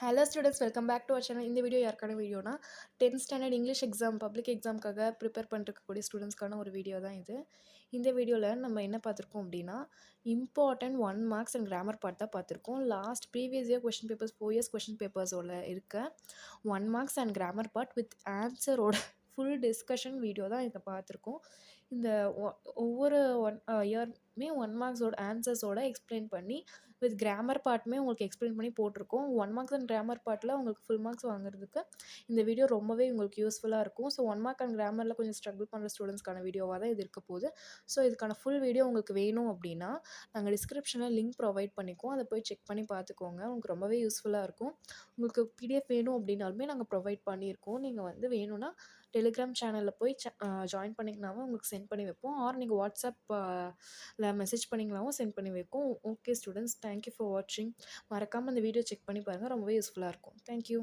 Hello students, welcome back to our channel. இந்த video யாருக்கான வீடியோனா 10th standard English exam public எக்ஸாமுக்காக prepare பண்ணிருக்கக்கூடிய ஸ்டூடெண்ட்ஸ்க்கான ஒரு வீடியோ தான் இது. இந்த வீடியோவில் நம்ம என்ன பார்த்துருக்கோம் அப்படின்னா, important 1 marks and grammar part தான் பார்த்துருக்கோம். Last previous year question papers 4 years question பேப்பர்ஸோட இருக்க 1 marks and grammar part with ஆன்சரோட ஃபுல் டிஸ்கஷன் வீடியோ தான் இதை பார்த்துருக்கோம். இந்த ஒவ்வொரு இயருமே 1 மார்க்ஸோட ஆன்சர்ஸோட எக்ஸ்பிளைன் பண்ணி வித் கிராமர் பார்ட்டுமே உங்களுக்கு எக்ஸ்பிளைன் பண்ணி போட்டிருக்கோம். 1 மார்க்ஸ் அண்ட் கிராமர் பார்ட்டில் உங்களுக்கு ஃபுல் மார்க்ஸ் வாங்குறதுக்கு இந்த வீடியோ ரொம்பவே உங்களுக்கு யூஸ்ஃபுல்லாக இருக்கும். ஸோ 1 மார்க் அண்ட் கிராமரில் கொஞ்சம் ஸ்ட்ரகிள் பண்ணுற ஸ்டூடெண்ட்ஸ்க்கான வீடியோவாக தான் இது இருக்க போகுது. ஸோ இதுக்கான ஃபுல் வீடியோ உங்களுக்கு வேணும் அப்படின்னா நாங்கள் டிஸ்கிரிப்ஷனில் லிங்க் ப்ரொவைட் பண்ணிக்குவோம். அதை போய் செக் பண்ணி பார்த்துக்கோங்க. உங்களுக்கு ரொம்பவே யூஸ்ஃபுல்லாக இருக்கும். உங்களுக்கு பிடிஎஃப் வேணும் அப்படின்னாலுமே நாங்கள் ப்ரொவைட் பண்ணியிருக்கோம். நீங்கள் வந்து வேணும்னா டெலிகிராம் சேனலில் போய் ஜாயின் பண்ணிங்கனாவும் உங்களுக்கு சென்ட் பண்ணி வைப்போம். ஆர் நீங்கள் வாட்ஸ்அப்பில் மெசேஜ் பண்ணிங்கனாவும் சென்ட் பண்ணி வைப்போம். ஓகே ஸ்டூடெண்ட்ஸ், தேங்க்யூ ஃபார் வாட்சிங். மறக்காமல் அந்த வீடியோ செக் பண்ணி பாருங்கள். ரொம்பவே யூஸ்ஃபுல்லாக இருக்கும். தேங்க்யூ.